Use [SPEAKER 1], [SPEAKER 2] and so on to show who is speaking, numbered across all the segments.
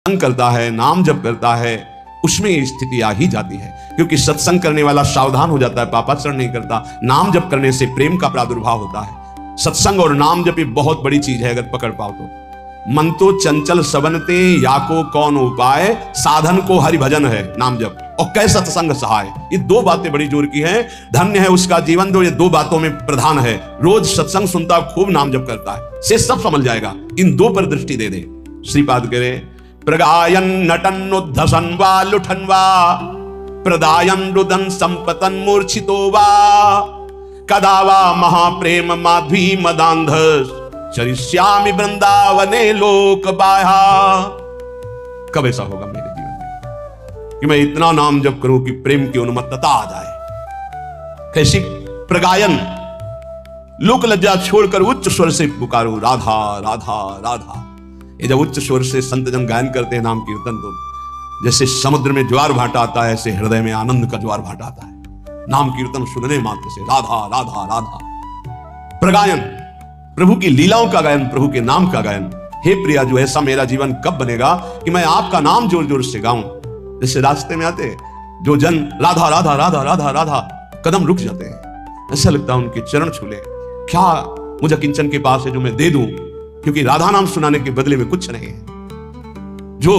[SPEAKER 1] सत्संग करता है, नाम जप करता है, उसमें ये स्थिति आ ही जाती है। क्योंकि सत्संग करने वाला सावधान हो जाता है, पापाचरण नहीं करता। नाम जप करने से प्रेम का प्रादुर्भाव होता है। सत्संग और नाम जप ये बहुत बड़ी चीज है, अगर पकड़ पाओ तो। मन तो चंचल सबनते, या को कौन उपाय, साधन को हरि भजन है नाम जप, और कै सत्संग सहाय। ये दो बातें बड़ी जोर की हैं। धन्य है उसका जीवन जो ये दो बातों में प्रधान है। रोज सत्संग सुनता, खूब नाम जप करता है, से सब समझ जाएगा। इन दो पर दृष्टि दे दे। श्रीपाद करे प्रगायन नटन उद्धसन वा लुठन वा, प्रदायन रुदन संपतन मूर्छितो वा, कदा वा महाप्रेम माध्वी मदांध, चरिष्यामि वृंदावने लोक बाह्या। कब ऐसा होगा मेरे जीवन में कि मैं इतना नाम जप करूं कि प्रेम की उन्मत्तता आ जाए? कैसी प्रगायन, लोक लज्जा छोड़कर उच्च स्वर से पुकारो राधा राधा राधा। ये जब उच्च स्वर से संत जन गायन करते हैं नाम कीर्तन, तो जैसे समुद्र में ज्वार भाटा आता है, ऐसे हृदय में आनंद का ज्वार भाटा आता है नाम कीर्तन सुनने मात्र से। राधा राधा राधा। प्रगायन, प्रभु की लीलाओं का गायन, प्रभु के नाम का गायन। हे प्रिया, जो ऐसा मेरा जीवन कब बनेगा कि मैं आपका नाम जोर जोर से गाऊं। जैसे रास्ते में आते जो जन राधा राधा राधा राधा राधा, कदम रुक जाते हैं, ऐसा लगता है उनके चरण छू ले। क्या मुझे किंचन के पास है जो मैं दे दूं? क्योंकि राधा नाम सुनाने के बदले में कुछ नहीं है। जो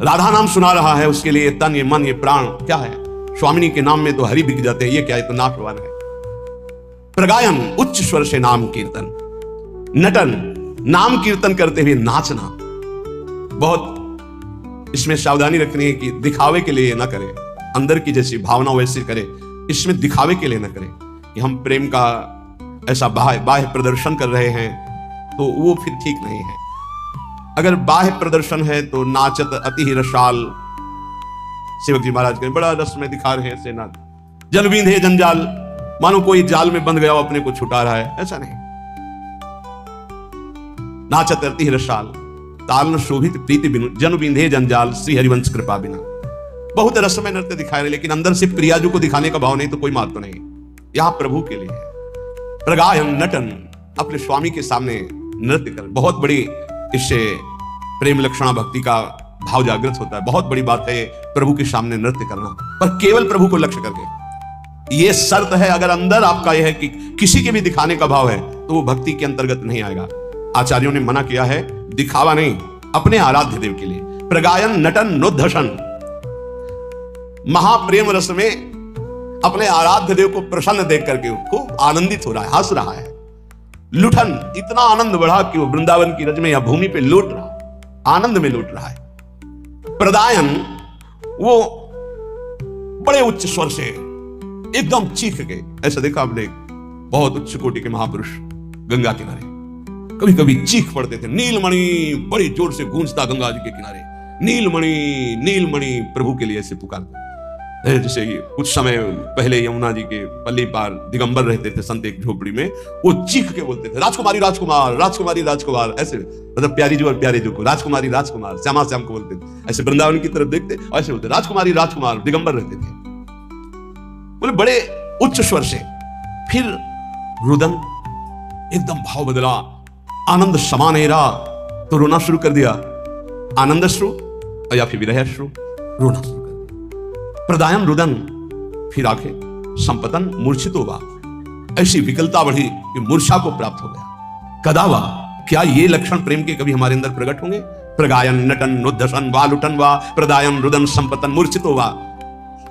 [SPEAKER 1] राधा नाम सुना रहा है उसके लिए तन, ये मन, ये प्राण क्या है? स्वामिनी के नाम में तो हरि बिक जाते हैं, ये क्या है? तो नाशवान है। प्रगायन, उच्च स्वर से नाम कीर्तन। नटन, नाम कीर्तन करते हुए नाचना। बहुत इसमें सावधानी रखनी है कि दिखावे के लिए ना करे, अंदर की जैसी भावना वैसे करे। इसमें दिखावे के लिए ना करे कि हम प्रेम का ऐसा बाह्य प्रदर्शन कर रहे हैं, तो वो फिर ठीक नहीं है। अगर बाह्य प्रदर्शन है तो नाचत अति ही रसाल, सेवक जी महाराज के बड़ा रस में दिखा रहे हैं, से ना जल बींधे जंजाल, मानो कोई जाल में बंध गया हो, अपने को छुटा रहा है, ऐसा नहीं। नाचत अति ही रसाल, ताल न शोभित प्रीति बिनु, जन बींधे जंजाल, श्री हरिवंश कृपा बिना। बहुत रस में नृत्य दिखाए रहे, लेकिन अंदर से प्रियाजू को दिखाने का भाव नहीं, तो कोई महत्व नहीं। यहां प्रभु के लिए है। प्रगायन, नटन, अपने स्वामी के सामने नृत्य कर। बहुत बड़ी इससे प्रेम लक्षणा भक्ति का भाव जागृत होता है। बहुत बड़ी बात है प्रभु के सामने नृत्य करना, पर केवल प्रभु को लक्ष्य करके। यह शर्त है, अगर अंदर आपका यह है कि किसी के भी दिखाने का भाव है, तो वो भक्ति के अंतर्गत नहीं आएगा। आचार्यों ने मना किया है, दिखावा नहीं, अपने आराध्य देव के लिए। प्रगायन नटन नोद्धसन, महाप्रेम रस में अपने आराध्य देव को प्रसन्न देख करके खूब आनंदित हो रहा है, हंस रहा है। लुठन, इतना आनंद बढ़ा कि वो वृंदावन की रज में या भूमि पे लौट रहा, आनंद में लौट रहा है। प्रदायन, वो बड़े उच्च स्वर से एकदम चीख के, ऐसा देखा आपने बहुत उच्च कोटि के महापुरुष गंगा किनारे कभी कभी चीख पड़ते थे। नीलमणि, बड़ी जोर से गूंजता गंगा जी के किनारे, नीलमणि नीलमणि, प्रभु के लिए ऐसे पुकारते। जैसे कुछ समय पहले यमुना जी के पल्ली पार दिगंबर रहते थे संत एक झोपड़ी में, वो चीख के बोलते थे राजकुमारी राजकुमार, राजकुमारी राजकुमार, ऐसे मतलब प्यारी जो और प्यारे जो को राजकुमारी राजकुमार, श्यामा श्याम को बोलते थे। ऐसे वृंदावन की तरफ देखते और ऐसे बोलते राजकुमारी राजकुमार, दिगंबर रहते थे, बोले बड़े उच्च स्वर से। फिर रुदन, एकदम भाव बदला, आनंद समानेरा, तो रोना शुरू कर दिया। आनंद अश्रु या फिर विरह अश्रु, रोना शुरू। प्रदायन रुदन, फिर आके संपतन मूर्छितो वा, ऐसी विकलता बढ़ी कि मूर्छा को प्राप्त हो गया। कदावा, क्या ये लक्षण प्रेम के कभी हमारे अंदर प्रकट होंगे? प्रगायन नटन नोद्धसन वा लुटन वा, प्रदायन रुदन संपतन मूर्छितो वा।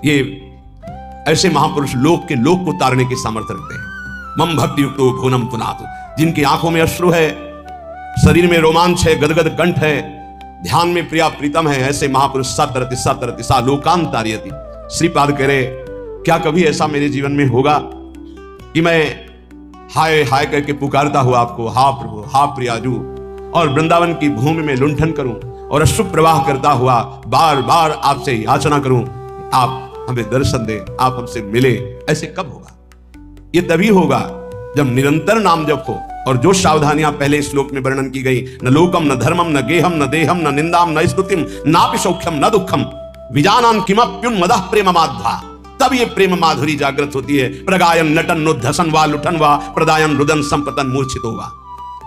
[SPEAKER 1] ये ऐसे महापुरुष लोक के लोक को तारने की सामर्थ्य रखते हैं। मम भक्ति युक्तो भुवनम पुनातु, जिनकी आंखों में अश्रु है, शरीर में रोमांच है, गदगद कंठ है, ध्यान में प्रिया प्रीतम है, ऐसे महापुरुष सतरति सतरति सा लोकांतार्यति। श्रीपाद कह रहे, क्या कभी ऐसा मेरे जीवन में होगा कि मैं हाय हाय करके पुकारता हुआ आपको, हा प्रभु, हा प्रियाजू, और वृंदावन की भूमि में लुंठन करूं और अश्रु प्रवाह करता हुआ बार बार आपसे याचना करूं, आप हमें दर्शन दें, आप हमसे मिले। ऐसे कब होगा? ये तभी होगा जब निरंतर नाम जप हो, और जो सावधानियां पहले श्लोक में वर्णन की गई, न लोकम न धर्मम न गेहम न देहम न निंदाम न स्तुतिम नापि सौख्यम न दुखम विजानान किमप्युन्मदः प्रेम माध्वा, तब ये प्रेम माधुरी जागृत होती है। प्रगायन नटन नोद्धसन वा लुठन वा, प्रदायन रुदन संपतन मूर्छितो वा।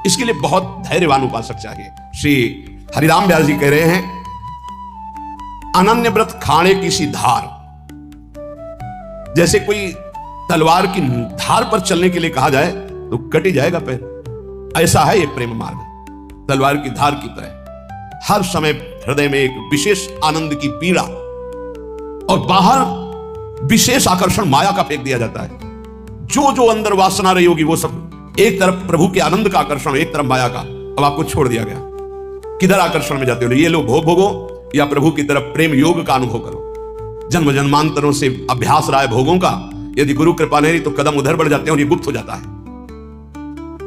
[SPEAKER 1] इसके लिए बहुत धैर्यवान उपासक चाहिए। श्री हरिराम व्यास जी कह रहे हैं अनन्य व्रत खाणे की सी धार। जैसे कोई तलवार की धार पर चलने के लिए कहा जाए तो कट ही जाएगा पैर, ऐसा है ये प्रेम मार्ग, तलवार की धार की तरह। हर समय हृदय में एक विशेष आनंद की पीड़ा और बाहर विशेष आकर्षण माया का फेंक दिया जाता है। जो जो अंदर वासना रही होगी वो सब एक तरफ प्रभु के आनंद का आकर्षण, एक तरफ माया का। अब आपको छोड़ दिया गया, किधर आकर्षण में जाते हो? ये लो भोग भोगो या प्रभु की तरफ प्रेम योग का अनुभव करो। जन्म जन्मांतरों से अभ्यास रहा है भोगों का, यदि गुरु कृपा नहीं तो कदम उधर बढ़ जाते हैं और ये गुप्त हो जाता है।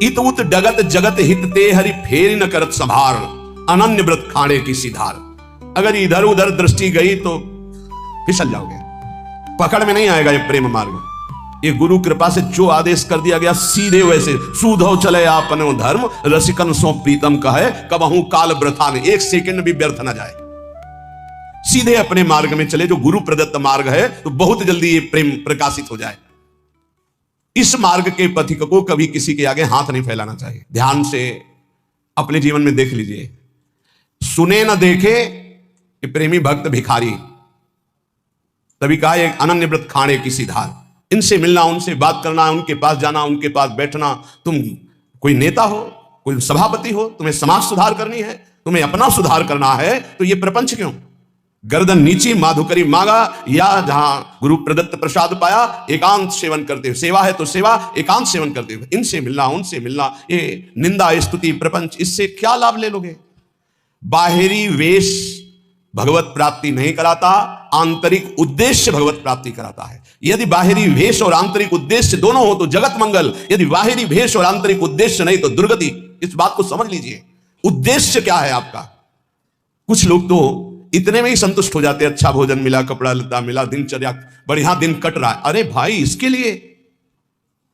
[SPEAKER 1] इत उत डगत जगत हित ते हरि फेर न करत संभार, अनन्य व्रत खाणे की सीधार। अगर इधर उधर दृष्टि गई तो फिसल जाओगे, पकड़ में नहीं आएगा ये प्रेम मार्ग। ये गुरु कृपा से जो आदेश कर दिया गया सीधे वैसे, सूधो चले आपनो धर्म रसिकन सो प्रीतम कहे, कबहू काल व्रथा ने, एक सेकंड भी व्यर्थ ना जाए। सीधे अपने मार्ग में चले, जो गुरु प्रदत्त मार्ग है, तो बहुत जल्दी ये प्रेम प्रकाशित हो जाए। इस मार्ग के पथिक को कभी किसी के आगे हाथ नहीं फैलाना चाहिए। ध्यान से अपने जीवन में देख लीजिए, सुने न देखे कि प्रेमी भक्त भिखारी, तभी कहा एक अनन्य व्रत खाणे की सीधार। इनसे मिलना, उनसे बात करना, उनके पास जाना, उनके पास बैठना। तुम कोई नेता हो, कोई सभापति हो, तुम्हें समाज सुधार करनी है, तुम्हें अपना सुधार करना है, तो ये प्रपंच क्यों? गर्दन नीची माधुकरी मांगा, या जहां गुरु प्रदत्त प्रसाद पाया एकांत सेवन करते हुए, सेवा है तो सेवा, एकांत सेवन करते हुए। इनसे मिलना, उनसे मिलना, ये निंदा स्तुति प्रपंच, इससे क्या लाभ ले लोगे? बाहरी वेश भगवत प्राप्ति नहीं कराता, आंतरिक उद्देश्य भगवत प्राप्ति कराता है। यदि बाहरी वेश और आंतरिक उद्देश्य दोनों हो तो जगत मंगल, यदि बाहरी वेश और आंतरिक उद्देश्य नहीं तो दुर्गति। इस बात को समझ लीजिए, उद्देश्य क्या है आपका। कुछ लोग तो इतने में ही संतुष्ट हो जाते, अच्छा भोजन मिला, कपड़ा लता मिला, दिनचर्या बढ़िया दिन कट रहा है, अरे भाई इसके लिए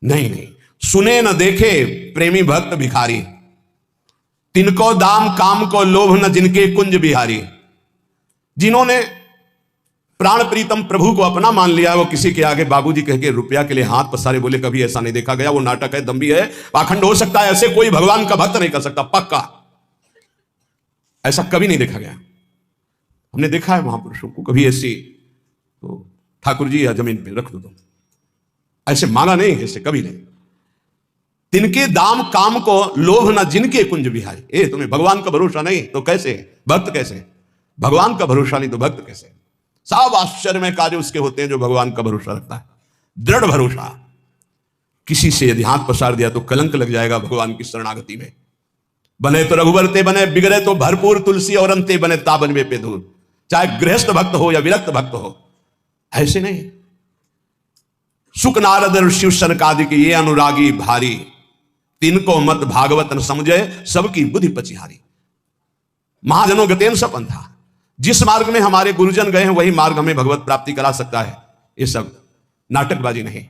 [SPEAKER 1] नहीं। नहीं, सुने न देखे प्रेमी भक्त भिखारी, तिनको दाम काम को लोभ न जिनके कुंज बिहारी। जिन्होंने प्राण प्रीतम प्रभु को अपना मान लिया, वो किसी के आगे बाबूजी कह के रुपया के लिए हाथ पसारे बोले, कभी ऐसा नहीं देखा गया। वो नाटक है, दम्भी है, पाखंड हो सकता है, ऐसे कोई भगवान का भक्त नहीं कर सकता, पक्का ऐसा कभी नहीं देखा गया। हमने देखा है महापुरुषों को, कभी ऐसी तो ठाकुर जी या जमीन पे रख दो तुम, ऐसे मांगा नहीं, ऐसे कभी नहीं। तिनके दाम काम को लोभ न जिनके कुंज बिहारी। ए तुम्हें भगवान का भरोसा नहीं तो कैसे भक्त, कैसे भगवान का भरोसा नहीं तो भक्त कैसे? सब आश्चर्य में कार्य उसके होते हैं जो भगवान का भरोसा रखता है, दृढ़ भरोसा। किसी से यदि हाथ पसार दिया तो कलंक लग जाएगा भगवान की शरणागति में। बने तो रघुबर ते बने, बिगड़े तो भरपूर तुलसी और अंते बने ताबन वे पे दूर। चाहे गृहस्थ भक्त हो या विरक्त भक्त हो, ऐसे नहीं। सुख नारद शिव सनकादि के ये अनुरागी भारी, तिनको मत भागवत न समझे सबकी बुद्धि पचिहारी। महाजनों गतेन सपन था, जिस मार्ग में हमारे गुरुजन गए हैं वही मार्ग हमें भगवत प्राप्ति करा सकता है। ये सब नाटकबाजी नहीं।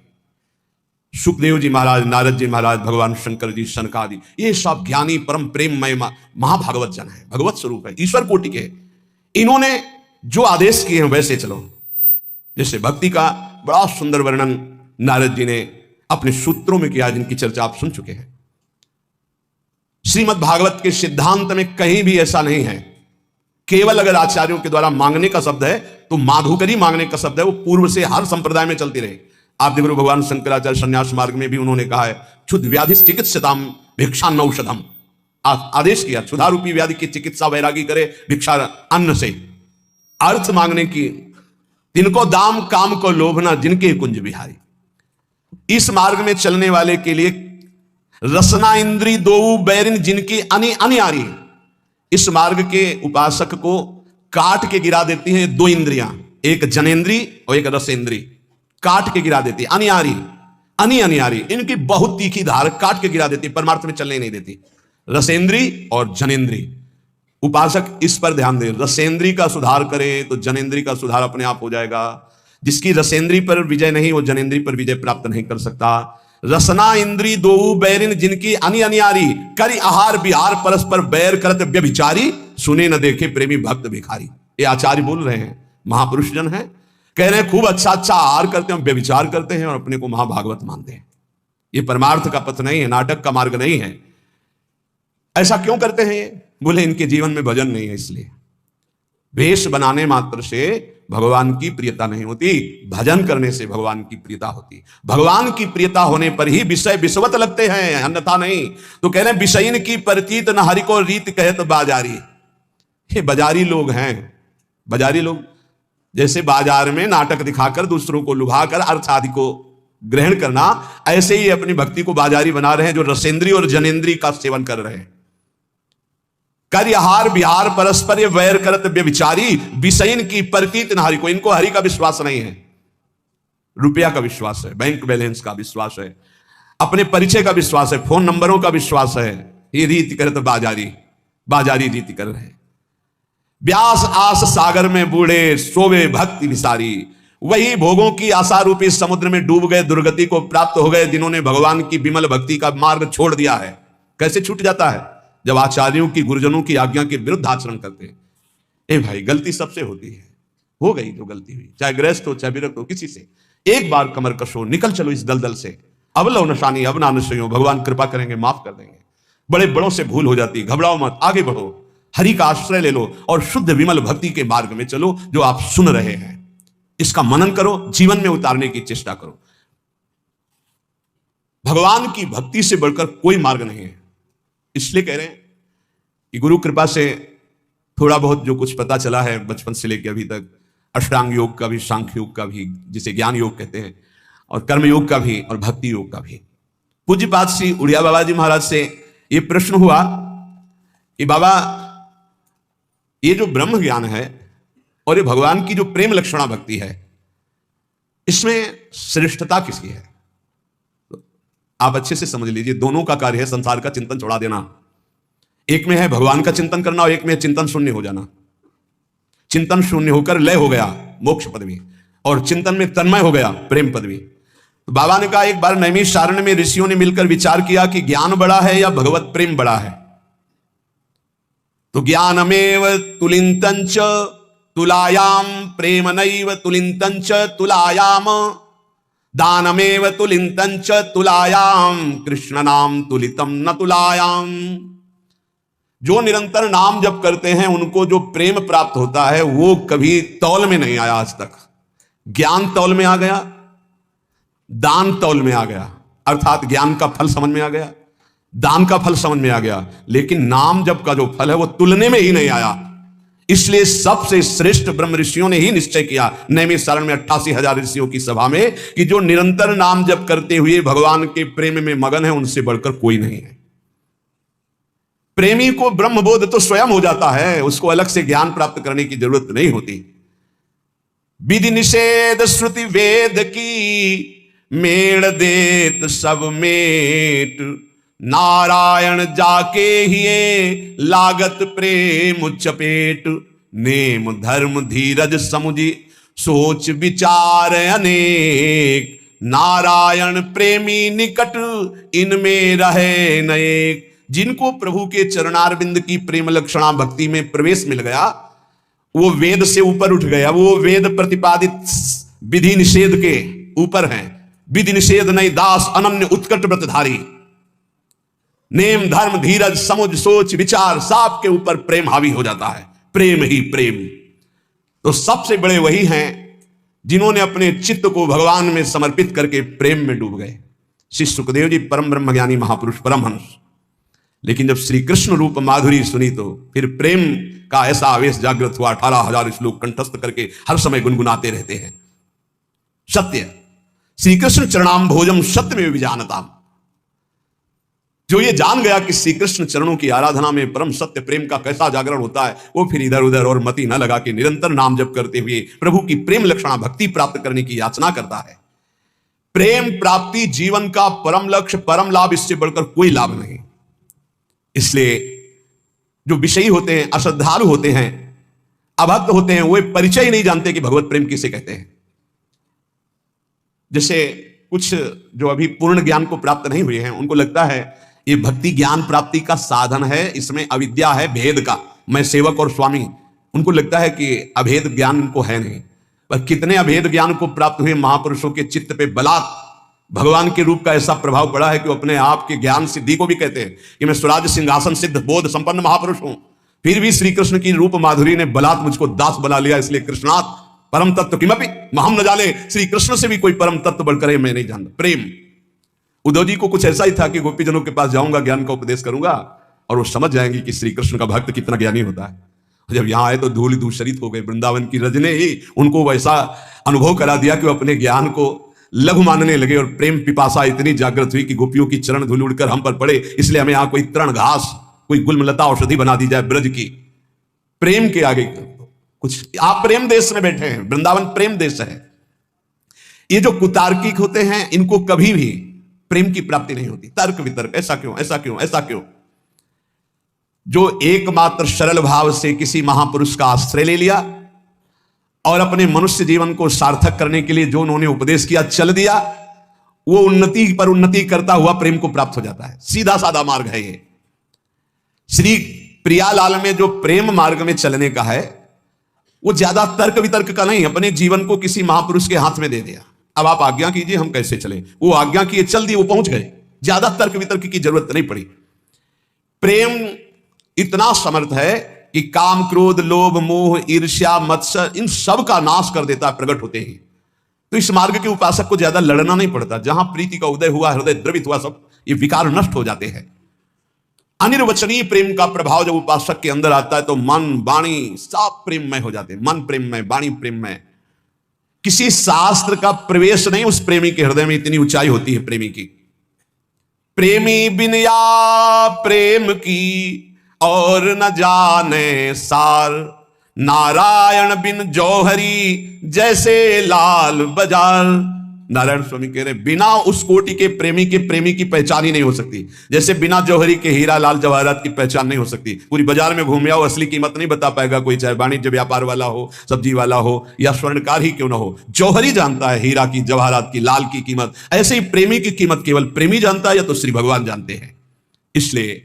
[SPEAKER 1] सुखदेव जी महाराज, नारद जी महाराज, भगवान शंकर जी, सनकादि, ये सब ज्ञानी परम प्रेममय महाभागवत जन है, भगवत स्वरूप है, ईश्वर कोटि के। इन्होंने जो आदेश किए हैं वैसे चलो। जैसे भक्ति का बड़ा सुंदर वर्णन नारद जी ने अपने सूत्रों में किया, जिनकी चर्चा आप सुन चुके हैं। श्रीमद् भागवत के सिद्धांत में कहीं भी ऐसा नहीं है। केवल अगर आचार्यों के द्वारा मांगने का शब्द है तो माधुकरी मांगने का शब्द है, वो पूर्व से हर संप्रदाय में चलती रहे। आप गुरु भगवान शंकराचार्य संन्यास मार्ग में भी उन्होंने कहा है, क्षुद्ध व्याधि चिकित्सताम भिक्षा नौषधम, आदेश किया क्षुधारूपी व्याधि की चिकित्सा वैरागी करे भिक्षा अन्न से। अर्थ मांगने की, तिनको दाम काम को लोभना जिनके कुंज बिहारी। इस मार्ग में चलने वाले के लिए रसना इंद्री दो बैरिन जिनकी अनियारी। इस मार्ग के उपासक को काट के गिरा देती हैं दो इंद्रियां, एक जनेन्द्री और एक रसेंद्री, काट के गिरा देती। अनियारी अनियारी, इनकी बहुत तीखी धार काट के गिरा देती, परमार्थ में चलने नहीं देती। रसेंद्री और जनेन्द्री, उपासक इस पर ध्यान दे। रसेंद्री का सुधार करे तो जनेन्द्री का सुधार अपने आप हो जाएगा। जिसकी रसेंद्री पर विजय नहीं, वो जनेन्द्री पर विजय प्राप्त नहीं कर सकता। रसना इंद्री दो बैरिन जिनकी अनियारी, करी आहार बिहार परस्पर बैर करत व्यभिचारी, सुने न देखे प्रेमी भक्त भिखारी। ये आचार्य बोल रहे हैं, महापुरुष जन है, कह रहे हैं खूब अच्छा अच्छा आहार करते हैं, व्यभिचार करते हैं और अपने को महाभागवत मानते हैं। ये परमार्थ का पथ नहीं है, नाटक का मार्ग नहीं है। ऐसा क्यों करते हैं ये? बोले इनके जीवन में भजन नहीं है इसलिए। वेश बनाने मात्र से भगवान की प्रियता नहीं होती, भजन करने से भगवान की प्रियता होती। भगवान की प्रियता होने पर ही विषय विषवत लगते हैं, अन्यथा नहीं। तो कह रहे हैं विषयन की प्रतीत न हरि को रीत कहे तो बाजारी। ये बाजारी लोग हैं, बाजारी लोग जैसे बाजार में नाटक दिखाकर दूसरों को लुभाकर अर्थ आदि को ग्रहण करना, ऐसे ही अपनी भक्ति को बाजारी बना रहे हैं जो रसेंद्री और जनेंद्री का सेवन कर रहे हैं। कार्यहार बिहार परस्पर वैर करत व्यभिचारी, विषयन की प्रतीत न हरि को। इनको हरि का विश्वास नहीं है, रुपया का विश्वास है, बैंक बैलेंस का विश्वास है, अपने परिचय का विश्वास है, फोन नंबरों का विश्वास है। ये रीति करत बाजारी, बाजारी रीति कर रहे हैं। व्यास आस सागर में बूढ़े सोवे भक्ति विसारी। वही भोगों की आशा रूपी समुद्र में डूब गए, दुर्गति को प्राप्त हो गए, जिन्होंने भगवान की विमल भक्ति का मार्ग छोड़ दिया है। कैसे छूट जाता है? जब आचार्यों की, गुरुजनों की आज्ञा के विरुद्ध आचरण करते हैं। ए भाई, गलती सबसे होती है, हो गई जो गलती हुई, चाहे गृहस्थ हो चाहे विरक्त हो, किसी से एक बार कमर कशो, निकल चलो इस दलदल से। अब लो नशानी, अब ना नशो, भगवान कृपा करेंगे, माफ कर देंगे। बड़े बड़ों से भूल हो जाती, घबराओ मत, आगे बढ़ो, हरि का आश्रय ले लो और शुद्ध विमल भक्ति के मार्ग में चलो जो आप सुन रहे हैं। इसका मनन करो, जीवन में उतारने की चेष्टा करो। भगवान की भक्ति से बढ़कर कोई मार्ग नहीं है। इसलिए कह रहे हैं कि गुरु कृपा से थोड़ा बहुत जो कुछ पता चला है बचपन से लेकर अभी तक, अष्टांग योग का भी, सांख्य योग का भी, जिसे ज्ञान योग कहते हैं, और कर्म योग का भी, और भक्ति योग का भी। पूज्यपाद श्री उड़िया बाबा जी महाराज से यह प्रश्न हुआ कि बाबा, ये जो ब्रह्म ज्ञान है और ये भगवान की जो प्रेम लक्षणा भक्ति है, इसमें श्रेष्ठता किसकी है? तो आप अच्छे से समझ लीजिए, दोनों का कार्य है संसार का चिंतन छोड़ा देना। एक में है भगवान का चिंतन करना और एक में चिंतन शून्य हो जाना। चिंतन शून्य होकर लय हो गया मोक्ष पदवी, और चिंतन में तन्मय हो गया प्रेम पदवी। तो बाबा ने कहा, एक बार नैमिषारण्य में ऋषियों ने मिलकर विचार किया कि ज्ञान बड़ा है या भगवत प्रेम बड़ा है। तो ज्ञानमेव तुलिंतंच तुलायाम, प्रेम नैव तुलिंतंच तुलायाम, दानमेव तुलिंतंच तुलायाम, कृष्ण नाम तुलितम न तुलायाम। जो निरंतर नाम जप करते हैं उनको जो प्रेम प्राप्त होता है वो कभी तौल में नहीं आया आज तक। ज्ञान तौल में आ गया, दान तौल में आ गया, अर्थात ज्ञान का फल समझ में आ गया, दान का फल समझ में आ गया, लेकिन नाम जप का जो फल है वो तुलने में ही नहीं आया। इसलिए सबसे श्रेष्ठ ब्रह्म ऋषियों ने ही निश्चय किया नैमिषारण्य में 88,000 ऋषियों की सभा में कि जो निरंतर नाम जप करते हुए भगवान के प्रेम में मगन है उनसे बढ़कर कोई नहीं है। प्रेमी को ब्रह्मबोध तो स्वयं हो जाता है, उसको अलग से ज्ञान प्राप्त करने की जरूरत नहीं होती। विधि निषेध श्रुति वेद की, मेड़ देत सब मेट, नारायण जाके हिये लागत प्रेम चपेट। नेम धर्म धीरज समुझी सोच विचार अनेक, नारायण प्रेमी निकट इनमें रहे नएक। जिनको प्रभु के चरणारविंद की प्रेम लक्षणा भक्ति में प्रवेश मिल गया, वो वेद से ऊपर उठ गया, वो वेद प्रतिपादित विधि निषेध के ऊपर हैं। विधि निषेध नहीं दास अनन्य उत्कट व्रतधारी। नेम धर्म धीरज समुझ सोच विचार सब के ऊपर प्रेम हावी हो जाता है, प्रेम ही प्रेम। तो सबसे बड़े वही हैं जिन्होंने अपने चित्त को भगवान में समर्पित करके प्रेम में डूब गए। श्री सुखदेव जी परम ब्रह्मज्ञानी महापुरुष परमहंस, लेकिन जब श्री कृष्ण रूप माधुरी सुनी तो फिर प्रेम का ऐसा आवेश जागृत हुआ। 18,000 श्लोक कंठस्थ करके हर समय गुनगुनाते रहते हैं। सत्य श्री कृष्ण चरणाम भोजम सत्य में विजानता। जो ये जान गया कि श्री कृष्ण चरणों की आराधना में परम सत्य प्रेम का कैसा जागरण होता है, वो फिर इधर उधर और मति न लगा के निरंतर नाम जप करते हुए प्रभु की प्रेम लक्षणा भक्ति प्राप्त करने की याचना करता है। प्रेम प्राप्ति जीवन का परम लक्ष्य, परम लाभ, इससे बढ़कर कोई लाभ नहीं। इसलिए जो विषयी होते हैं, अश्रद्धालु होते हैं, अभक्त होते हैं, वो परिचय ही नहीं जानते कि भगवत प्रेम किसे कहते हैं। जैसे कुछ जो अभी पूर्ण ज्ञान को प्राप्त नहीं हुए हैं, उनको लगता है ये भक्ति ज्ञान प्राप्ति का साधन है, इसमें अविद्या है भेद का, मैं सेवक और स्वामी। उनको लगता है कि अभेद ज्ञान इनको है नहीं। पर कितने अभेद ज्ञान को प्राप्त हुए महापुरुषों के चित्त पे बलात् भगवान के रूप का ऐसा प्रभाव पड़ा है कि वो अपने आप के ज्ञान सिद्धि को भी कहते हैं कि मैं स्वराज सिंहासन सिद्ध बोध संपन्न महापुरुष हूं। फिर भी श्री कृष्ण की रूप माधुरी ने बलात् मुझको दास बना लिया, इसलिए कृष्णात परम तत्व किमपि महम न जाने, श्री कृष्ण से भी कोई परम तत्व बढ़कर मैं नहीं जानता। प्रेम। उद्धव जी को कुछ ऐसा ही था कि गोपीजनों के पास जाऊंगा, ज्ञान का उपदेश करूंगा और वो समझ जाएंगे कि श्री कृष्ण का भक्त कितना ज्ञानी होता है। जब यहां आए तो धूल दूषरित हो गए। वृंदावन की रज ने ही उनको वैसा अनुभव करा दिया कि वो अपने ज्ञान को लघु मानने लगे और प्रेम पिपासा इतनी जागृत हुई कि गोपियों की चरण धूल उड़कर हम पर पड़े, इसलिए हमें यहां कोई तृण घास, कोई गुलमलता औषधि बना दी जाए ब्रज की। प्रेम के आगे कुछ। आप प्रेम देश में बैठे हैं, वृंदावन प्रेम देश है। ये जो कुतार्किक होते हैं इनको कभी भी प्रेम की प्राप्ति नहीं होती। तर्क वितर्क, ऐसा क्यों, ऐसा क्यों, ऐसा क्यों। जो एकमात्र सरल भाव से किसी महापुरुष का आश्रय ले लिया और अपने मनुष्य जीवन को सार्थक करने के लिए जो उन्होंने उपदेश किया चल दिया, वो उन्नति पर उन्नति करता हुआ प्रेम को प्राप्त हो जाता है। सीधा साधा मार्ग है ये। श्री प्रियालाल में जो प्रेम मार्ग में चलने का है वो ज्यादा तर्क वितर्क का नहीं, अपने जीवन को किसी महापुरुष के हाथ में दे दिया। अब आप आज्ञा कीजिए हम कैसे चलें। वो आज्ञा किए, चल दिए, वो पहुंच गए। ज्यादा तर्क वितर्क की जरूरत नहीं पड़ी। प्रेम इतना समर्थ है कि काम, क्रोध, लोभ, मोह, ईर्ष्या, मत्सर, इन सब का नाश कर देता है प्रकट होते ही। तो इस मार्ग के उपासक को ज्यादा लड़ना नहीं पड़ता। जहां प्रीति का उदय हुआ, हृदय द्रवित हुआ, सब ये विकार नष्ट हो जाते हैं। अनिर्वचनीय प्रेम का प्रभाव जब उपासक के अंदर आता है तो मन, वाणी सब प्रेममय हो जाते हैं। मन प्रेममय, वाणी प्रेममय। किसी शास्त्र का प्रवेश नहीं उस प्रेमी के हृदय में, इतनी ऊंचाई होती है प्रेमी की। प्रेमी बिन या प्रेम की और न जाने सार, नारायण बिन जौहरी जैसे लाल बाजार। नारायण स्वामी कह रहे बिना उस कोटि के प्रेमी की पहचान ही नहीं हो सकती। जैसे बिना जौहरी के हीरा लाल जवाहरात की पहचान नहीं हो सकती। पूरी बाजार में घूम आओ, असली कीमत नहीं बता पाएगा कोई, चाहे वाणिज्य व्यापार वाला हो, सब्जी वाला हो या स्वर्णकार ही क्यों ना हो। जौहरी जानता है हीरा की, जवाहरात की, लाल की कीमत। ऐसे ही प्रेमी की कीमत केवल प्रेमी जानता है या तो श्री भगवान जानते हैं। इसलिए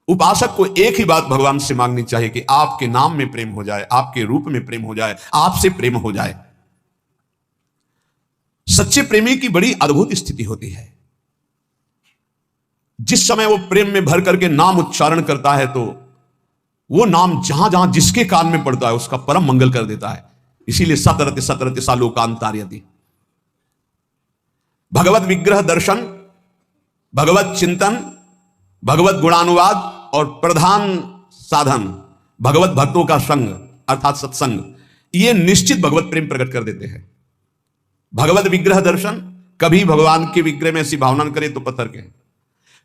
[SPEAKER 1] उपासक को एक ही बात भगवान से मांगनी चाहिए कि आपके नाम में प्रेम हो जाए, आपके रूप में प्रेम हो जाए, आपसे प्रेम हो जाए। सच्चे प्रेमी की बड़ी अद्भुत स्थिति होती है। जिस समय वो प्रेम में भर करके नाम उच्चारण करता है तो वो नाम जहां जहां जिसके कान में पड़ता है उसका परम मंगल कर देता है। इसीलिए सतरति सतरति सा लोकांतार्यति। भगवत विग्रह दर्शन, भगवत चिंतन, भगवत गुणानुवाद और प्रधान साधन भगवत भक्तों का संग अर्थात सत्संग, ये निश्चित भगवत प्रेम प्रकट कर देते हैं। भगवत विग्रह दर्शन, कभी भगवान के विग्रह में ऐसी भावना न करे तो पत्थर के।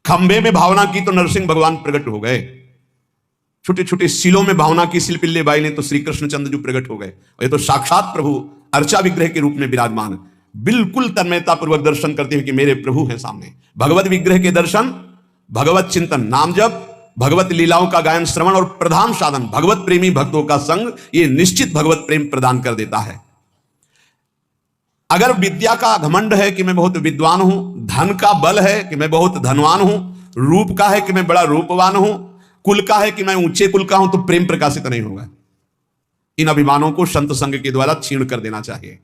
[SPEAKER 1] खंबे में भावना की तो नरसिंह भगवान प्रकट हो गए। छोटे छोटे शिलों में भावना की शिल्पिल्ले बाई ने तो श्री कृष्णचंद्र जी प्रकट हो गए। और ये तो साक्षात प्रभु अर्चा विग्रह के रूप में विराजमान, बिल्कुल तन्मयता पूर्वक दर्शन करते हैं कि मेरे प्रभु हैं सामने। भगवत विग्रह के दर्शन, भगवत चिंतन, नाम जप, भगवत लीलाओं का गायन श्रवण और प्रधान साधन भगवत प्रेमी भक्तों का संग, ये निश्चित भगवत प्रेम प्रदान कर देता है। अगर विद्या का घमंड है कि मैं बहुत विद्वान हूं, धन का बल है कि मैं बहुत धनवान हूं, रूप का है कि मैं बड़ा रूपवान हूं, कुल का है कि मैं ऊंचे कुल का हूं, तो प्रेम प्रकाशित नहीं होगा। इन अभिमानों को संत संग के द्वारा छीण कर देना चाहिए।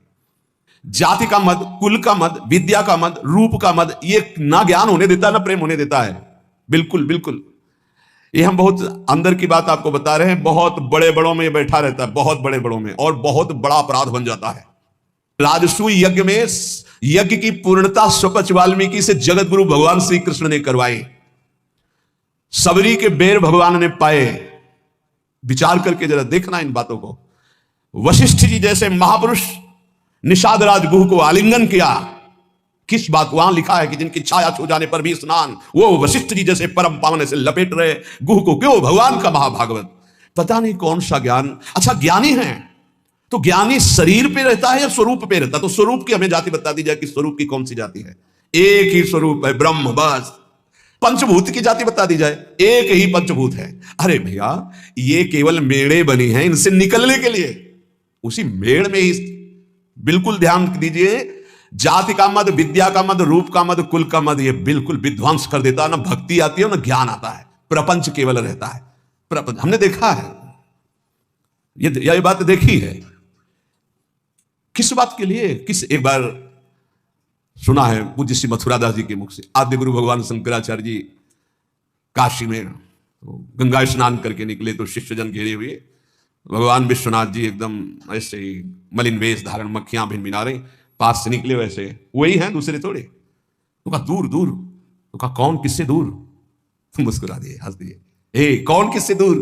[SPEAKER 1] जाति का मद, कुल का मद, विद्या का मद, रूप का मद, ये ना ज्ञान होने देता है ना प्रेम होने देता है। बिल्कुल बिल्कुल। ये हम बहुत अंदर की बात आपको बता रहे हैं। बहुत बड़े बड़ों में बैठा रहता है, बहुत बड़े बड़ों में, और बहुत बड़ा अपराध बन जाता है। राजसूय यज्ञ में यज्ञ की पूर्णता स्वपच वाल्मीकि से जगत गुरु भगवान श्री कृष्ण ने करवाई। सबरी के बेर भगवान ने पाए। विचार करके जरा देखना इन बातों को। वशिष्ठ जी जैसे महापुरुष निषाद राज गुह को आलिंगन किया। किस बात, वहां लिखा है कि जिनकी छाया छू जाने पर भी स्नान, वो वशिष्ठ जी जैसे परम पावन से लपेट रहे गुह को। क्यों? भगवान का महाभागवत। पता नहीं कौन सा ज्ञान। अच्छा, ज्ञानी है तो ज्ञानी शरीर पे रहता है या स्वरूप पे रहता है? तो स्वरूप की हमें जाति बता दी जाए कि स्वरूप की कौन सी जाति है। एक ही स्वरूप है, ब्रह्म, बस। पंचभूत की जाति बता दी जाए, एक ही पंचभूत है। अरे भैया, ये केवल मेड़े बनी हैं इनसे निकलने के लिए। उसी मेड़ में ही बिल्कुल ध्यान दीजिए, जाति का मद, विद्या का मद, रूप का मद, कुल का मद, ये बिल्कुल विध्वंस कर देता है। ना भक्ति आती है ना ज्ञान आता है, प्रपंच केवल रहता है। प्रपंच हमने देखा है, ये बात देखी है। किस बात के लिए? एक बार सुना है पूज्य श्री मथुरादास जी के मुख से। आद्य गुरु भगवान शंकराचार्य जी काशी में तो गंगा स्नान करके निकले तो शिष्यजन घेरे हुए, भगवान विश्वनाथ जी एकदम ऐसे ही मलिन वेश धारण, मक्खियां भिनभिना रही, पास से निकले वैसे वही हैं, दूसरे थोड़े। तो कहा दूर दूर, तो कहा कौन किससे दूर? मुस्कुरा दिए, हंस दिए, ए कौन किससे दूर?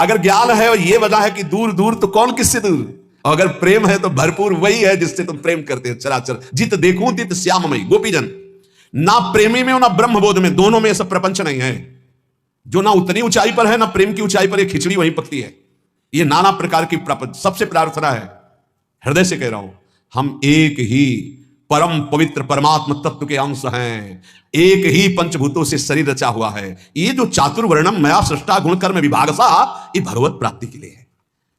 [SPEAKER 1] अगर ज्ञान है और ये वजह है कि दूर दूर, तो कौन किससे दूर? और अगर प्रेम है तो भरपूर वही है जिससे तुम प्रेम करते हो। चराचर जित देखूं तित श्याममयी। गोपीजन, ना प्रेमी में और ना ब्रह्मबोध में, दोनों में सब प्रपंच नहीं है। जो ना उतनी ऊंचाई पर है ना प्रेम की ऊंचाई पर, ये खिचड़ी वहीं पकती है। ये नाना प्रकार की प्रपंच। सबसे प्रार्थना है, हृदय से कह रहा हूं, हम एक ही परम पवित्र परमात्म तत्व के अंश हैं, एक ही पंचभूतों से शरीर रचा हुआ है। ये जो चातुर्वर्णम मया सृष्टा गुण कर्म विभागसा, ये भगवत प्राप्ति के लिए है।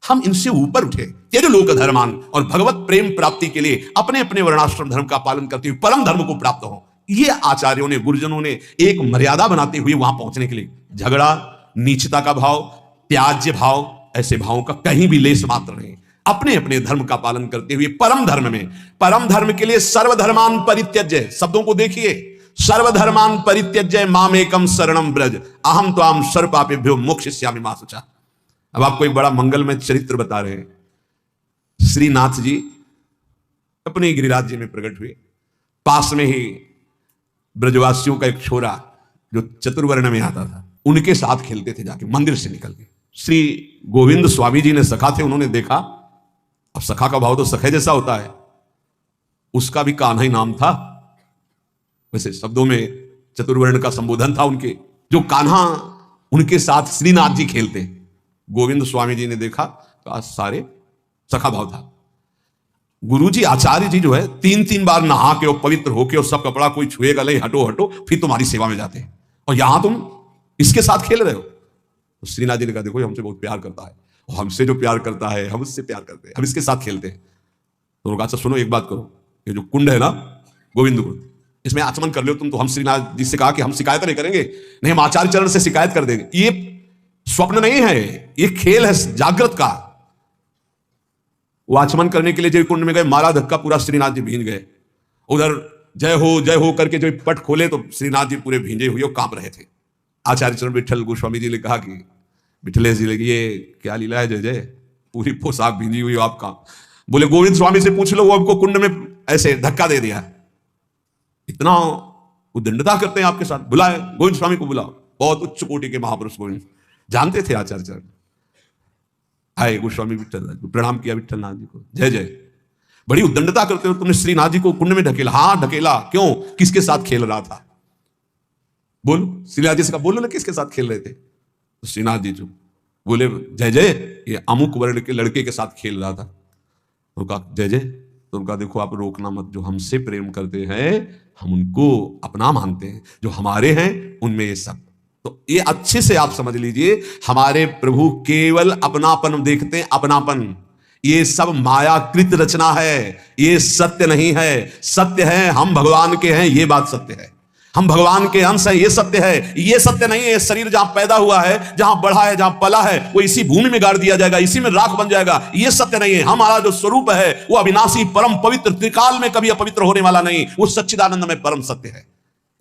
[SPEAKER 1] हम इनसे ऊपर उठे, तेरे लोक धर्मान, और भगवत प्रेम प्राप्ति के लिए अपने अपने वर्णाश्रम धर्म का पालन करते हुए परम धर्म को प्राप्त हो। ये आचार्यों ने, गुरुजनों ने एक मर्यादा बनाते हुए वहां पहुंचने के लिए, झगड़ा, नीचता का भाव, त्याज्य भाव, ऐसे भावों का कहीं भी लेस मात्र नहीं। अपने अपने धर्म का पालन करते हुए परम धर्म में, परम धर्म के लिए सर्वधर्मान परित्यज्य, शब्दों को देखिए, सर्वधर्मान परित्यज्य मामेकम शरणम ब्रज अहम त्वाम सर्वपापेभ्यो मोक्षयिष्यामि मा शुचा। अब आपको एक बड़ा मंगलमय चरित्र बता रहे हैं। श्रीनाथ जी अपने गिरिराज जी में प्रकट हुए। पास में ही ब्रजवासियों का एक छोरा जो चतुर्वर्ण में आता था, उनके साथ खेलते थे जाके मंदिर से निकल के। श्री गोविंद स्वामी जी ने सखा थे, उन्होंने देखा, अब सखा का भाव तो सखे जैसा होता है, उसका भी कान्हा ही नाम था। वैसे शब्दों में चतुर्वर्ण का संबोधन था उनके। जो कान्हा उनके साथ श्रीनाथ जी खेलते, गोविंद स्वामी जी ने देखा तो सारे सखा भाव था। गुरुजी आचार्य जी जो है 3-3 बार नहा के और पवित्र होके और सब कपड़ा कोई छुएगा नहीं, हटो हटो, फिर तुम्हारी सेवा में जाते हैं, और यहां तुम इसके साथ खेल रहे हो। तो श्रीनाथ जी ने कहा देखो ये हमसे बहुत प्यार करता है, और हमसे जो प्यार करता है हम उससे प्यार करते हैं, हम इसके साथ खेलते हैं। तो उन्होंने कहा अच्छा सुनो, एक बात करो, ये जो कुंड है ना गोविंद कुंड, इसमें आचमन कर लो तुम। तो हम श्रीनाथ जी से कहा कि हम शिकायत नहीं करेंगे, नहीं हम आचार्य चरण से शिकायत कर देंगे। ये स्वप्न नहीं है, ये खेल है जागृत का। वो आचमन करने के लिए जब कुंड में गए, मारा धक्का, पूरा श्रीनाथ जी भींज गए। उधर जय हो करके जब पट खोले तो श्रीनाथ जी पूरे भींजे हुए और कांप रहे थे। आचार्य चरण विठल गोस्वामी जी ने कहा कि विठलेश जी लगी, ये क्या लीला है जय जय, पूरी पोशाक भींजी हुई आपका। बोले गोविंद स्वामी से पूछ लो, वो आपको कुंड में ऐसे धक्का दे दिया। इतना उद्दंडता करते हैं आपके साथ, बुलाए गोविंद स्वामी को, बुलाओ। बहुत उच्च कोटि के महापुरुष गोविंद जानते थे आचार्य चरण। आए गोस्वामी विठल प्रणाम किया विठल नाथ जी को, जय जय, बड़ी उद्दंडता करते हो, तुमने श्रीनाथ जी को कुंड में ढकेला। हाँ ढकेला, क्यों, किसके साथ खेल रहा था? बोलो, श्रीनाथ जी से कहा बोलो ना किसके साथ खेल रहे थे? तो श्रीनाथ जी जो बोले जय जय, ये अमुक वर्ण के लड़के के साथ खेल रहा था। तो कहा जय जय, तो उनका देखो आप रोकना मत, जो हमसे प्रेम करते हैं हम उनको अपना मानते हैं, जो हमारे हैं उनमें ये सब। तो ये अच्छे से आप समझ लीजिए, हमारे प्रभु केवल अपनापन देखते हैं, अपनापन। ये सब मायाकृत रचना है, ये सत्य नहीं है। सत्य है हम भगवान के हैं, ये बात सत्य है। हम भगवान के अंश हैं, ये सत्य है। ये सत्य नहीं है शरीर जहां पैदा हुआ है, जहां बढ़ा है, जहां पला है, वो इसी भूमि में गाड़ दिया जाएगा, इसी में राख बन जाएगा, ये सत्य नहीं है। हमारा जो स्वरूप है वो अविनाशी, परम पवित्र, त्रिकाल में कभी अपवित्र होने वाला नहीं, वो सच्चिदानंद में परम सत्य है।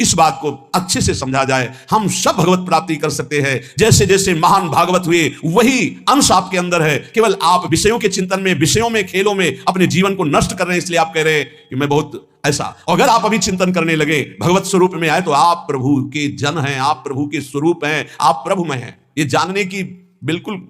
[SPEAKER 1] इस बात को अच्छे से समझा जाए, हम सब भगवत प्राप्ति कर सकते हैं। जैसे जैसे महान भागवत हुए, वही अंश आपके अंदर है। केवल आप विषयों के चिंतन में, विषयों में, खेलों में अपने जीवन को नष्ट कर रहे हैं, इसलिए आप कह रहे हैं कि मैं बहुत ऐसा। अगर आप अभी चिंतन करने लगे, भगवत स्वरूप में आए, तो आप प्रभु के जन हैं, आप प्रभु के स्वरूप हैं, आप प्रभु में हैं। ये जानने की बिल्कुल,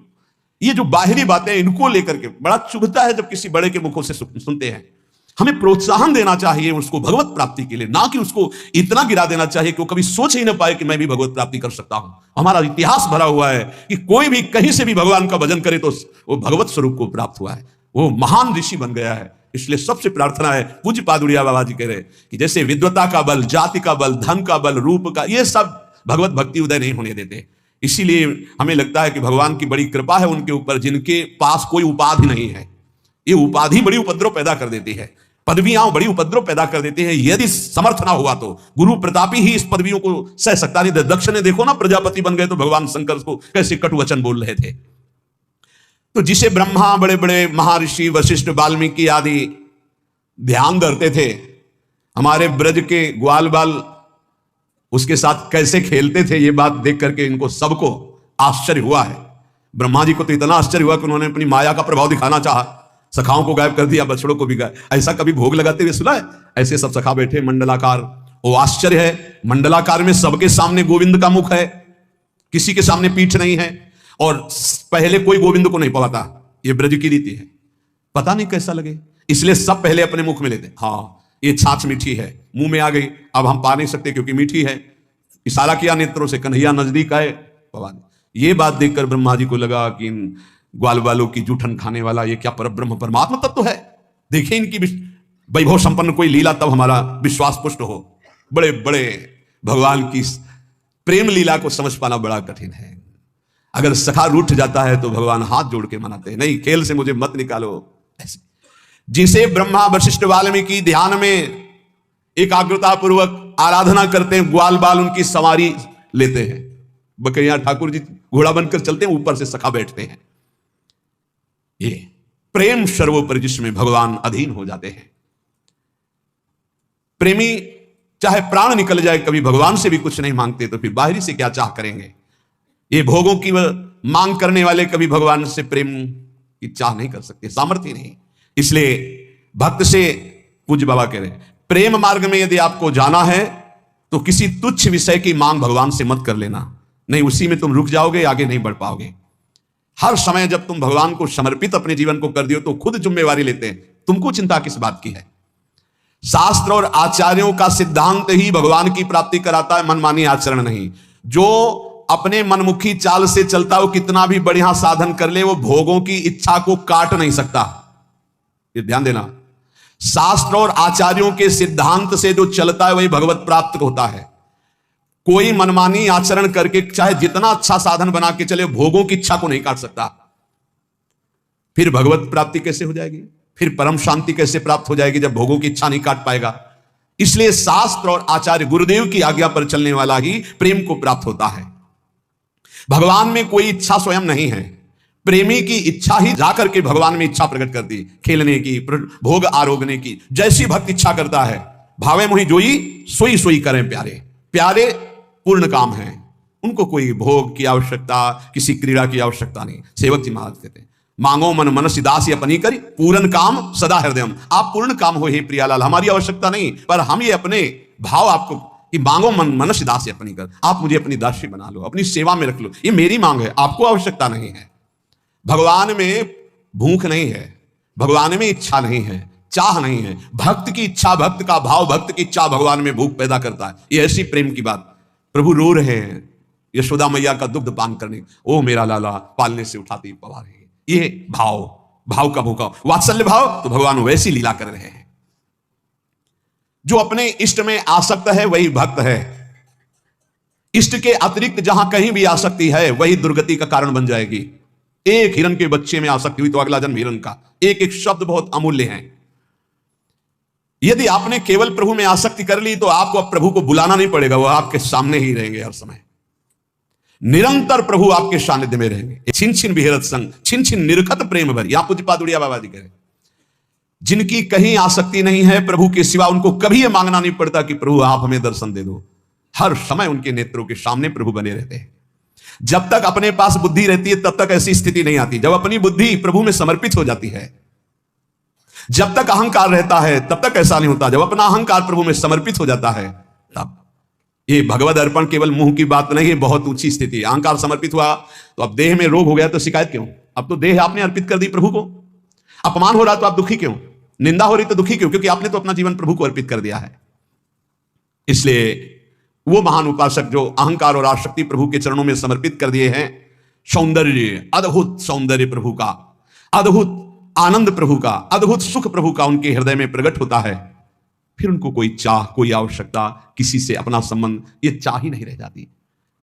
[SPEAKER 1] ये जो बाहरी बातें इनको लेकर के बड़ा चुभता है जब किसी बड़े के मुखों से सुनते हैं। हमें प्रोत्साहन देना चाहिए उसको भगवत प्राप्ति के लिए, ना कि उसको इतना गिरा देना चाहिए कि वो कभी सोच ही ना पाए कि मैं भी भगवत प्राप्ति कर सकता हूं। हमारा इतिहास भरा हुआ है कि कोई भी कहीं से भी भगवान का भजन करे तो वो भगवत स्वरूप को प्राप्त हुआ है, वो महान ऋषि बन गया है। इसलिए सबसे प्रार्थना है, पूज्य पादुड़िया बाबा जी कह रहे कि जैसे विद्वता का बल, जाति का बल, धन का बल, रूप का, ये सब भगवत भक्ति उदय नहीं होने देते। इसीलिए हमें लगता है कि भगवान की बड़ी कृपा है उनके ऊपर, जिनके पास कोई उपाधि नहीं है। ये उपाधि बड़ी उपद्रव पैदा कर देती है, पदवियां बड़ी उपद्रव पैदा कर देती हैं। यदि समर्थ ना हुआ तो गुरु प्रतापी ही इस पदवियों को सह सकता नहीं। दक्ष ने देखो ना, प्रजापति बन गए तो भगवान शंकर को कैसे कटु वचन बोल रहे थे। तो जिसे ब्रह्मा, बड़े बड़े महर्षि वशिष्ठ, वाल्मीकि आदि ध्यान धरते थे, हमारे ब्रज के ग्वाल बाल उसके साथ कैसे खेलते थे, ये बात देख करके इनको सबको आश्चर्य हुआ है। ब्रह्मा जी को तो इतना आश्चर्य हुआ कि उन्होंने अपनी माया का प्रभाव दिखाना चाहा, सखाओं को गायब कर दिया, बछड़ों को भी गायब। ऐसा कभी भोग लगाते हुए सुना है? ऐसे सब सखा बैठे मंडलाकार। वो आश्चर्य है, मंडलाकार में सबके सामने गोविंद का मुख है, किसी के सामने पीठ नहीं है, और पहले कोई गोविंद को नहीं पाता। ये ब्रज की रीति है, पता नहीं कैसा लगे, इसलिए सब पहले अपने मुख में लेते। हाँ, ये छाछ मीठी है, मुंह में आ गई, अब हम पा नहीं सकते क्योंकि मीठी है। इशारा किया नेत्रों से, कन्हैया नजदीक आए, भगवान। ये बात देखकर ब्रह्मा जी को लगा कि इन ग्वाल वालों की जूठन खाने वाला ये क्या परब्रह्म परमात्मा तत्व है। देखिए इनकी वैभव संपन्न कोई लीला, तब हमारा विश्वास पुष्ट हो। बड़े बड़े भगवान की प्रेम लीला को समझ पाना बड़ा कठिन है। अगर सखा रूठ जाता है तो भगवान हाथ जोड़ के मनाते हैं, नहीं खेल से मुझे मत निकालो। ऐसे जिसे ब्रह्मा वशिष्ठ वाल्मीकि ध्यान में एकाग्रता पूर्वक आराधना करते हैं, ग्वाल बाल उनकी सवारी लेते हैं, बकरियां ठाकुर जी घोड़ा बनकर चलते हैं, ऊपर से सखा बैठते हैं। ये प्रेम सर्वोपरि, जिसमें भगवान अधीन हो जाते हैं। प्रेमी चाहे प्राण निकल जाए, कभी भगवान से भी कुछ नहीं मांगते, तो फिर बाहरी से क्या चाह करेंगे। ये भोगों की मांग करने वाले कभी भगवान से प्रेम की चाह नहीं कर सकते, सामर्थ्य नहीं। इसलिए भक्त से पूज्य बाबा कह रहे हैं, प्रेम मार्ग में यदि आपको जाना है तो किसी तुच्छ विषय की मांग भगवान से मत कर लेना, नहीं उसी में तुम रुक जाओगे, आगे नहीं बढ़ पाओगे। हर समय जब तुम भगवान को समर्पित अपने जीवन को कर दियो तो खुद जिम्मेवारी लेते हैं, तुमको चिंता किस बात की है। शास्त्र और आचार्यों का सिद्धांत ही भगवान की प्राप्ति कराता है, मनमानी आचरण नहीं। जो अपने मनमुखी चाल से चलता है, वो कितना भी बढ़िया साधन कर ले, वो भोगों की इच्छा को काट नहीं सकता। ये ध्यान देना, शास्त्र और आचार्यों के सिद्धांत से जो चलता है वही भगवत प्राप्त होता है। कोई मनमानी आचरण करके चाहे जितना अच्छा साधन बना के चले, भोगों की इच्छा को नहीं काट सकता। फिर भगवत प्राप्ति कैसे हो जाएगी, फिर परम शांति कैसे प्राप्त हो जाएगी जब भोगों की इच्छा नहीं काट पाएगा। इसलिए शास्त्र और आचार्य गुरुदेव की आज्ञा पर चलने वाला ही प्रेम को प्राप्त होता है। भगवान में कोई इच्छा स्वयं नहीं है, प्रेमी की इच्छा ही जाकर के भगवान में इच्छा प्रकट करती, खेलने की, भोग आरोगने की। जैसी भक्त इच्छा करता है, भावे मोहि जोई सोई सोई करें प्यारे। प्यारे पूर्ण काम है, उनको कोई भोग की आवश्यकता, किसी क्रीड़ा की आवश्यकता नहीं। सेवक जी महाराज कहते हैं, मांगो मन मनसि दासी अपनी करी, पूर्ण काम सदा हृदयम। आप पूर्ण काम हो हे प्रियालाल, हमारी आवश्यकता नहीं, पर हम ये अपने भाव आपको कि मांगो मन मनसि दासी अपनी कर, आप मुझे अपनी दासी बना लो, अपनी सेवा में रख लो, ये मेरी मांग है, आपको आवश्यकता नहीं है। भगवान में भूख नहीं है, भगवान में इच्छा नहीं है, चाह नहीं है। भक्त की इच्छा, भक्त का भाव, भक्त की इच्छा भगवान में भूख पैदा करता है। ये ऐसी प्रेम की बात। प्रभु रो रहे हैं यशोदा मैया का दुग्ध पान करने, ओ मेरा लाला पालने से उठाती पवा रही है। ये भाव का भूखा, वात्सल्य भाव, तो भगवान वैसी लीला कर रहे हैं। जो अपने इष्ट में आसक्त है वही भक्त है। इष्ट के अतिरिक्त जहां कहीं भी आसक्ति है वही दुर्गति का कारण बन जाएगी। एक हिरन के बच्चे में आसक्ति हुई तो अगला जन्म हिरन का। एक एक शब्द बहुत अमूल्य है। यदि आपने केवल प्रभु में आसक्ति कर ली तो आपको अब प्रभु को बुलाना नहीं पड़ेगा, वो आपके सामने ही रहेंगे हर समय। निरंतर प्रभु आपके सानिध्य में रहेंगे। छिन छिन विहरत संग, छिन छिन निरखत प्रेम भर। यहां पूज्यपाद उड़िया बाबा जी कह रहे, जिनकी कहीं आसक्ति नहीं है प्रभु के सिवा, उनको कभी यह मांगना नहीं पड़ता कि प्रभु आप हमें दर्शन दे दो। हर समय उनके नेत्रों के सामने प्रभु बने रहते हैं। जब तक अपने पास बुद्धि रहती है तब तक ऐसी स्थिति नहीं आती। जब अपनी बुद्धि प्रभु में समर्पित हो जाती है, जब तक अहंकार रहता है तब तक ऐसा नहीं होता। जब अपना अहंकार प्रभु में समर्पित हो जाता है तब। ये भगवद अर्पण केवल मुंह की बात नहीं है, बहुत ऊंची स्थिति है। अहंकार समर्पित हुआ तो अब देह में रोग हो गया तो शिकायत क्यों? अब तो देह आपने अर्पित कर दी प्रभु को। अपमान हो रहा तो आप दुखी क्यों? निंदा हो रही तो दुखी क्यों? क्योंकि आपने तो अपना जीवन प्रभु को अर्पित कर दिया है। इसलिए वो महान उपासक जो अहंकार और आसक्ति प्रभु के चरणों में समर्पित कर दिए हैं, सौंदर्य, अद्भुत सौंदर्य प्रभु का, अद्भुत आनंद प्रभु का, अद्भुत सुख प्रभु का उनके हृदय में प्रकट होता है। फिर उनको कोई चाह, कोई आवश्यकता, किसी से अपना संबंध, ये चाह ही नहीं रह जाती।